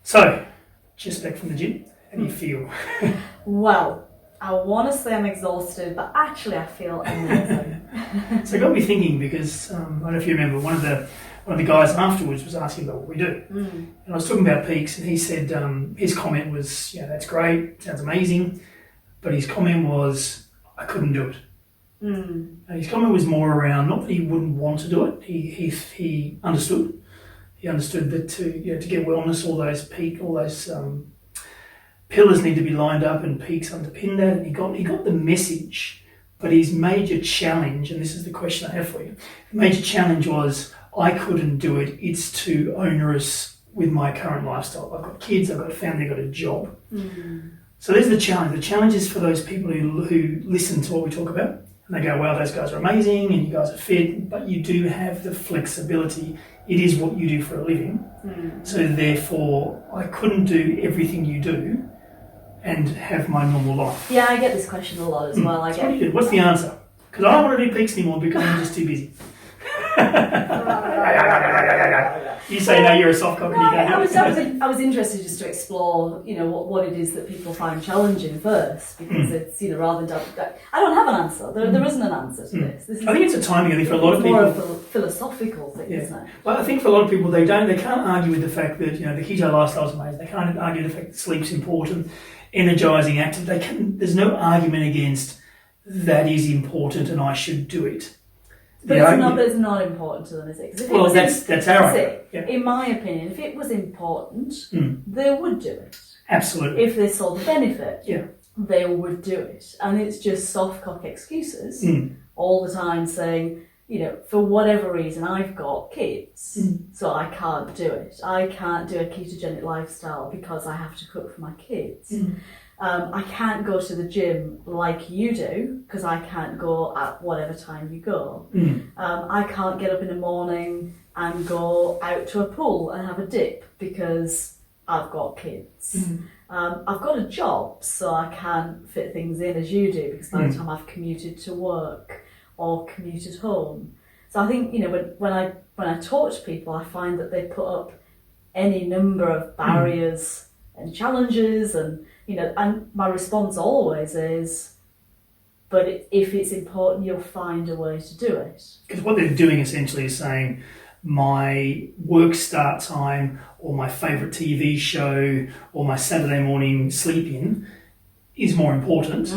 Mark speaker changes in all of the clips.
Speaker 1: So, just back from the gym, how do you feel?
Speaker 2: Well, I want to say I'm exhausted, but actually I feel amazing.
Speaker 1: So it got me thinking because I don't know if you remember, one of the guys afterwards was asking about what we do, and I was talking about peaks, and he said his comment was, that's great, sounds amazing, but his comment was, I couldn't do it. And his comment was more around not that he wouldn't want to do it. He understood. He understood that to get wellness, all those pillars need to be lined up and peaks underpin that. And he got the message, but his major challenge, and this is the question I have for you, the major challenge was, I couldn't do it. It's too onerous with my current lifestyle. I've got kids, I've got a family, I've got a job. So there's the challenge. The challenge is for those people who listen to what we talk about, and they go, wow, those guys are amazing and you guys are fit, but you do have the flexibility. It is what you do for a living. So therefore, I couldn't do everything you do and have my normal life.
Speaker 2: Yeah, I get this question a lot as well.
Speaker 1: So what do you do? What's the answer? Because I don't want to do peaks anymore because I'm just too busy. You say no, you're a soft cop.
Speaker 2: I was interested just to explore, what it is that people find challenging first, because it's, rather than I don't have an answer. There isn't an answer to this.
Speaker 1: I think it's a timing. I think for a lot of people,
Speaker 2: more of a philosophical thing, isn't it?
Speaker 1: Well, I think for a lot of people, they can't argue with the fact that the keto lifestyle is amazing. They can't argue with the fact that sleep's important, energizing, active. There's no argument against that is important and I should do it.
Speaker 2: But it's not important to them, is it?
Speaker 1: Well, that's our idea. Yeah.
Speaker 2: In my opinion, if it was important, they would do it.
Speaker 1: Absolutely.
Speaker 2: If they saw the benefit, they would do it. And it's just soft cock excuses all the time saying, for whatever reason, I've got kids, so I can't do it. I can't do a ketogenic lifestyle because I have to cook for my kids. I can't go to the gym like you do because I can't go at whatever time you go. I can't get up in the morning and go out to a pool and have a dip because I've got kids. I've got a job, so I can't fit things in as you do because by the time I've commuted to work or commuted home. So I think, when I talk to people, I find that they put up any number of barriers and challenges and my response always is, but if it's important, you'll find a way to do it.
Speaker 1: Because what they're doing essentially is saying, my work start time or my favourite TV show or my Saturday morning sleep-in is more important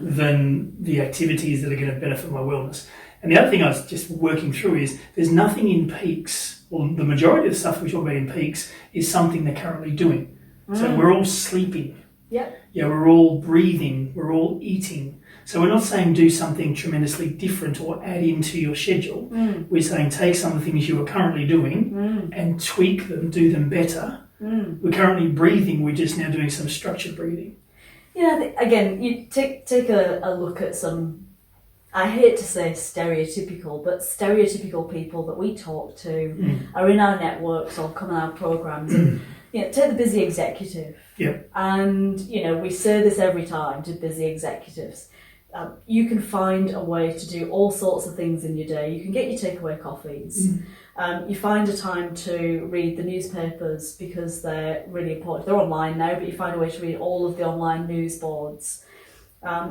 Speaker 1: than the activities that are going to benefit my wellness. And the other thing I was just working through is there's nothing in peaks, or the majority of the stuff we talk about in peaks is something they're currently doing. So we're all sleeping. Yeah, we're all breathing, we're all eating. So we're not saying do something tremendously different or add into your schedule. We're saying take some of the things you are currently doing and tweak them, do them better. We're currently breathing, we're just now doing some structured breathing.
Speaker 2: Again, you take a look at some, I hate to say stereotypical, but stereotypical people that we talk to are in our networks or come on our programs. And, take the busy executive. And, we say this every time to busy executives. You can find a way to do all sorts of things in your day. You can get your takeaway coffees. You find a time to read the newspapers because they're really important. They're online now, but you find a way to read all of the online news boards.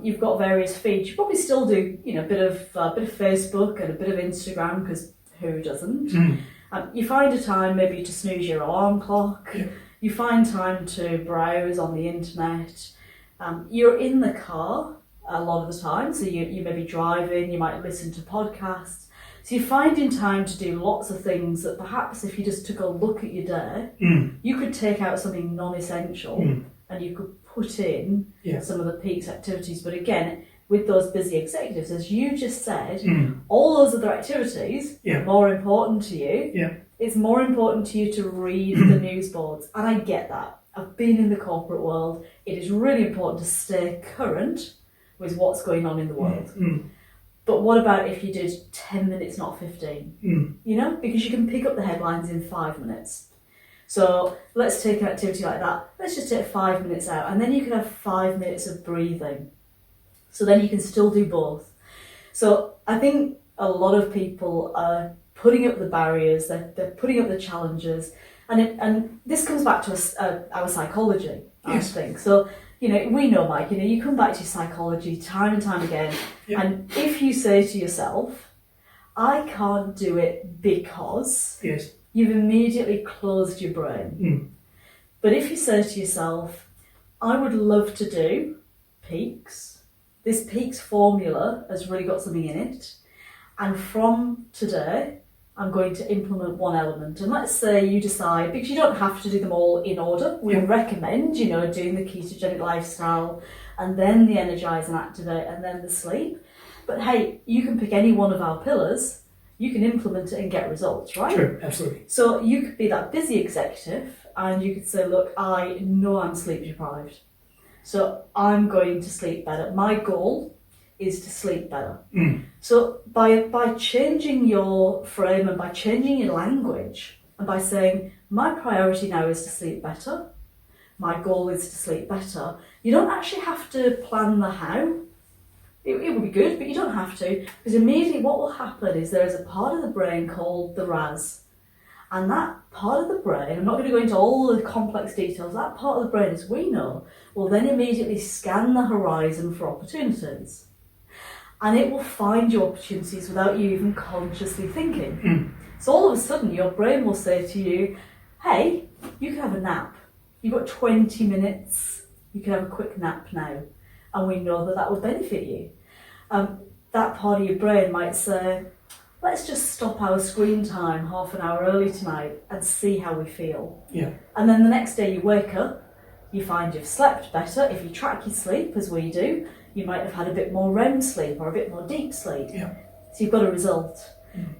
Speaker 2: You've got various feeds. You probably still do, a bit of Facebook and a bit of Instagram because who doesn't? You find a time maybe to snooze your alarm clock. You find time to browse on the internet. You're in the car a lot of the time, so you may be driving, you might listen to podcasts. So you're finding time to do lots of things that perhaps if you just took a look at your day, you could take out something non-essential and you could put in some of the peaks activities. But again, with those busy executives, as you just said, all those other activities are more important to you. It's more important to you to read the news boards. And I get that. I've been in the corporate world. It is really important to stay current with what's going on in the world. But what about if you did 10 minutes, not 15? Because you can pick up the headlines in 5 minutes. So let's take an activity like that. Let's just take 5 minutes out, and then you can have 5 minutes of breathing. So then you can still do both. So I think a lot of people are putting up the barriers, they're putting up the challenges, And this comes back to our psychology,
Speaker 1: Yes.
Speaker 2: I think. So, we know, Mike, you come back to your psychology time and time again, and if you say to yourself, I can't do it because,
Speaker 1: Yes.
Speaker 2: you've immediately closed your brain. But if you say to yourself, I would love to do peaks, this peaks formula has really got something in it, and from today, I'm going to implement one element. And let's say you decide, because you don't have to do them all in order, we recommend, doing the ketogenic lifestyle, and then the energize and activate, and then the sleep. But hey, you can pick any one of our pillars, you can implement it and get results, right?
Speaker 1: True, absolutely.
Speaker 2: So you could be that busy executive, and you could say, look, I know I'm sleep deprived, so I'm going to sleep better. My goal is to sleep better. So by changing your frame and by changing your language and by saying, my priority now is to sleep better, my goal is to sleep better, you don't actually have to plan the how. It would be good, but you don't have to, because immediately what will happen is there is a part of the brain called the RAS. And that part of the brain, I'm not going to go into all the complex details, that part of the brain, as we know, will then immediately scan the horizon for opportunities. And it will find you opportunities without you even consciously thinking. So all of a sudden your brain will say to you, hey, you can have a nap. You've got 20 minutes, you can have a quick nap now. And we know that will benefit you. That part of your brain might say, let's just stop our screen time half an hour early tonight and see how we feel. And then the next day you wake up, you find you've slept better. If you track your sleep, as we do, you might have had a bit more REM sleep or a bit more deep sleep. So you've got a result.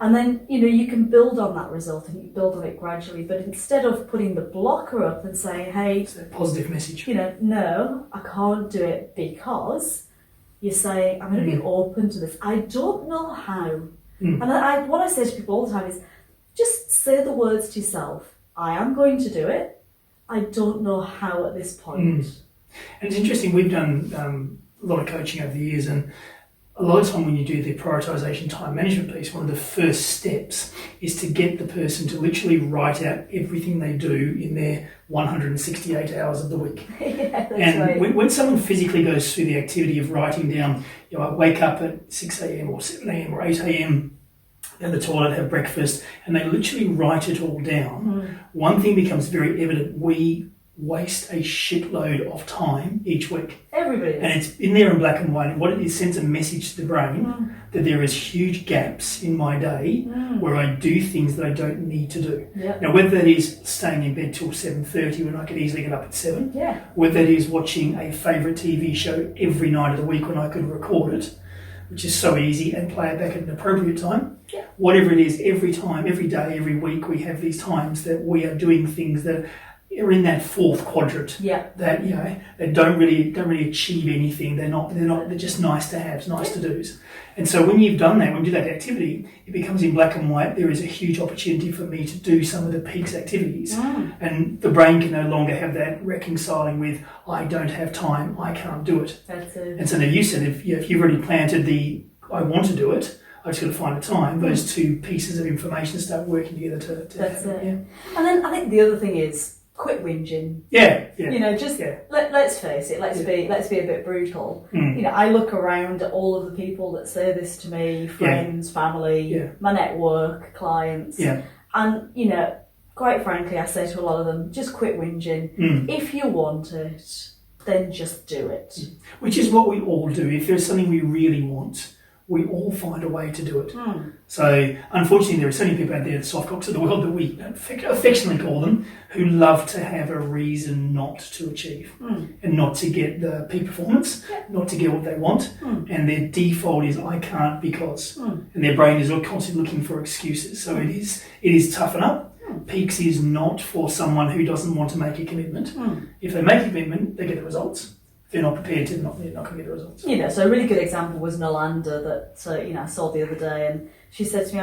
Speaker 2: And then, you can build on that result and you build on it gradually. But instead of putting the blocker up and saying, hey,
Speaker 1: it's a positive message.
Speaker 2: No, I can't do it because, you're saying, I'm going to be open to this. I don't know how. And what I say to people all the time is, just say the words to yourself. I am going to do it. I don't know how at this point.
Speaker 1: And it's interesting, we've done a lot of coaching over the years, and a lot of time when you do the prioritisation time management piece, one of the first steps is to get the person to literally write out everything they do in their 168 hours of the week. When someone physically goes through the activity of writing down, I wake up at 6 a.m. or 7 a.m. or 8 a.m, go to the toilet, have breakfast, and they literally write it all down, one thing becomes very evident: we waste a shitload of time each week.
Speaker 2: Everybody is.
Speaker 1: And it's in there in black and white. And what it is, sends a message to the brain that there is huge gaps in my day where I do things that I don't need to do. Now, whether that is staying in bed till 7:30 when I could easily get up at 7, whether that is watching a favourite TV show every night of the week when I could record it, which is so easy, and play it back at an appropriate time. Whatever it is, every time, every day, every week, we have these times that we are doing things that are in that fourth quadrant. That they don't really achieve anything. They're just nice to haves, nice to do's. And so when you've done that, when you do that activity, it becomes in black and white. There is a huge opportunity for me to do some of the peaks activities, and the brain can no longer have that reconciling with I don't have time, I can't do it.
Speaker 2: That's it.
Speaker 1: And so now you said if you've already planted the I want to do it, I just got to find a time. Those two pieces of information start working together to
Speaker 2: That's
Speaker 1: happen.
Speaker 2: it. And then I think the other thing is quit whinging. Let's face it. Let's be a bit brutal. I look around at all of the people that say this to me, friends, family, my network, clients, and quite frankly, I say to a lot of them, just quit whinging. If you want it, then just do it.
Speaker 1: Which is what we all do. If there's something we really want, we all find a way to do it. So, unfortunately, there are so many people out there, the soft cocks of the world that we affectionately call them, who love to have a reason not to achieve and not to get the peak performance, not to get what they want. And their default is, I can't because. And their brain is constantly looking for excuses. So it is toughen up. Peaks is not for someone who doesn't want to make a commitment. If they make a commitment, they get the results. If they're not prepared to, they're not going to get the results.
Speaker 2: So a really good example was Nolanda that I saw the other day, and she said to me,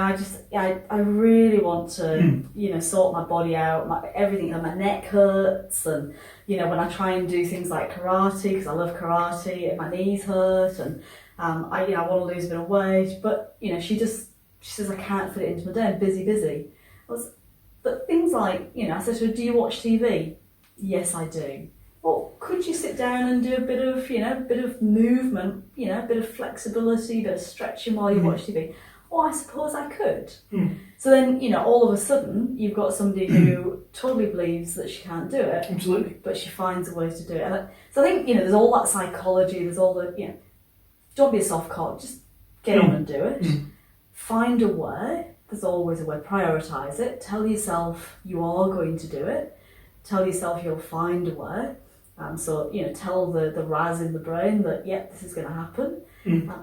Speaker 2: I really want to sort my body out, everything, my neck hurts, and when I try and do things like karate, because I love karate, my knees hurt, and I want to lose a bit of weight, but she says I can't fit it into my day, I'm busy. But things like, I said to her, do you watch TV? Yes, I do. Well, could you sit down and do a bit of movement, a bit of flexibility, a bit of stretching while you watch TV? Oh, I suppose I could. So then, all of a sudden, you've got somebody who totally believes that she can't do it.
Speaker 1: Absolutely.
Speaker 2: But she finds a way to do it. And so I think, there's all that psychology, there's all the, don't be a soft cock, just get on and do it. Find a way. There's always a way. Prioritise it. Tell yourself you are going to do it. Tell yourself you'll find a way. So, tell the Raz in the brain that, this is going to happen.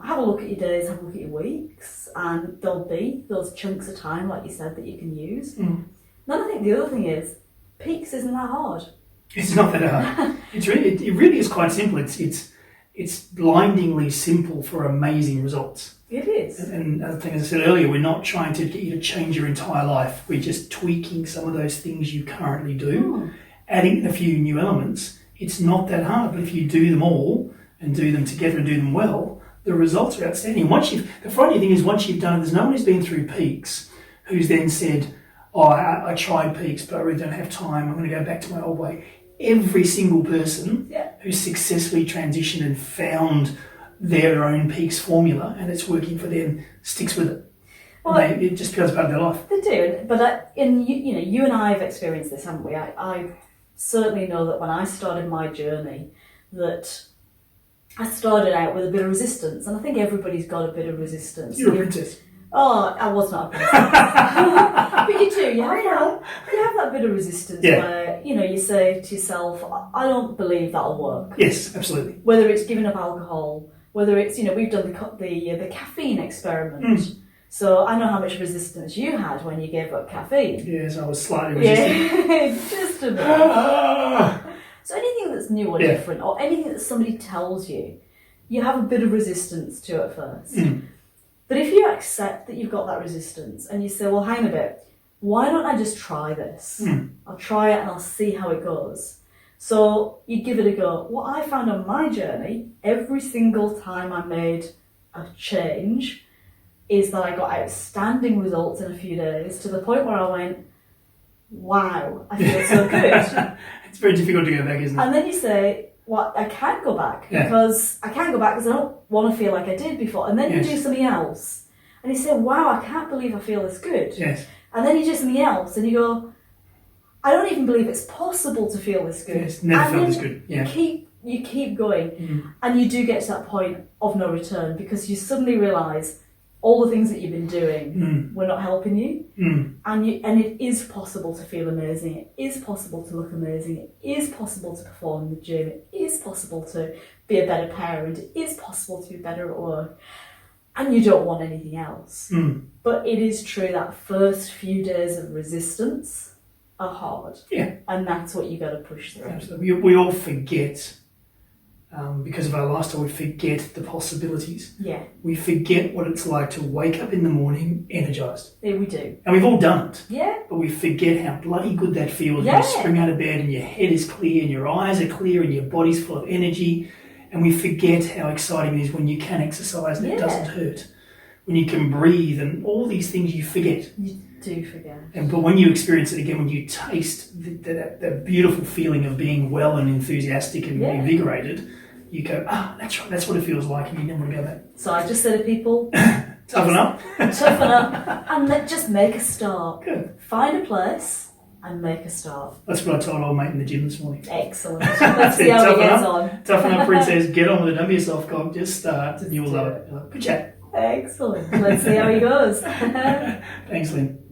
Speaker 2: Have a look at your days, have a look at your weeks, and there'll be those chunks of time, like you said, that you can use. Then I think the other thing is, peaks isn't that hard.
Speaker 1: It's not that hard. It really is quite simple. It's blindingly simple for amazing results.
Speaker 2: It is.
Speaker 1: And I think, as I said earlier, we're not trying to get you to change your entire life. We're just tweaking some of those things you currently do, adding a few new elements. It's not that hard, but if you do them all and do them together and do them well, the results are outstanding. The frightening thing is, once you've done it, there's no one who's been through peaks who's then said, I tried peaks, but I really don't have time. I'm going to go back to my old way. Every single person who's successfully transitioned and found their own peaks formula and it's working for them sticks with it. Well, it just becomes part of their life.
Speaker 2: They do, but you and I have experienced this, haven't we? I certainly know that when I started my journey, that I started out with a bit of resistance, and I think everybody's got a bit of resistance.
Speaker 1: You're a princess.
Speaker 2: Oh, I was not a princess. But you do, you have that bit of resistance where, you say to yourself, I don't believe that'll work.
Speaker 1: Yes, absolutely.
Speaker 2: Whether it's giving up alcohol, whether it's, we've done the caffeine experiment. So I know how much resistance you had when you gave up caffeine.
Speaker 1: Yes, I was slightly resistant.
Speaker 2: Yeah, just a bit. So anything that's new or different, or anything that somebody tells you, you have a bit of resistance to at first. But if you accept that you've got that resistance and you say, well, hang a bit, why don't I just try this? I'll try it and I'll see how it goes. So you give it a go. What I found on my journey, every single time I made a change, is that I got outstanding results in a few days, to the point where I went, wow, I feel so good.
Speaker 1: It's very difficult to go back, isn't it?
Speaker 2: And then you say, well, I can't go back because I don't want to feel like I did before. And then you do something else and you say, wow, I can't believe I feel this good.
Speaker 1: Yes.
Speaker 2: And then you do something else and you go, I don't even believe it's possible to feel this good.
Speaker 1: Yes, never felt this good. Yeah.
Speaker 2: You keep going and you do get to that point of no return, because you suddenly realise all the things that you've been doing were not helping you. And it is possible to feel amazing. It is possible to look amazing. It is possible to perform in the gym. It is possible to be a better parent. It is possible to be better at work. And you don't want anything else. But it is true that first few days of resistance are hard.
Speaker 1: Yeah.
Speaker 2: And that's what you got to push through.
Speaker 1: Absolutely. We all forget, because of our lifestyle, we forget the possibilities.
Speaker 2: Yeah.
Speaker 1: We forget what it's like to wake up in the morning energised.
Speaker 2: Yeah, we do.
Speaker 1: And we've all done it.
Speaker 2: Yeah.
Speaker 1: But we forget how bloody good that feels when
Speaker 2: Yeah.
Speaker 1: you spring out of bed and your head is clear and your eyes are clear and your body's full of energy. And we forget how exciting it is when you can exercise and it doesn't hurt. When you can breathe and all these things you forget.
Speaker 2: You do forget.
Speaker 1: But when you experience it again, when you taste that beautiful feeling of being well and enthusiastic and invigorated, you go, that's right, that's what it feels like, and you never want to go back.
Speaker 2: So I just say to people,
Speaker 1: Toughen up.
Speaker 2: Toughen up and just make a start.
Speaker 1: Good.
Speaker 2: Find a place and make a start.
Speaker 1: That's what I told old mate in the gym this morning.
Speaker 2: Excellent. Let's see how it gets on.
Speaker 1: Toughen up, princess. Get on with it. Don't be a soft cock. Just start and you will love it. Good chat.
Speaker 2: Excellent. Let's see how he goes.
Speaker 1: Thanks, Lynn.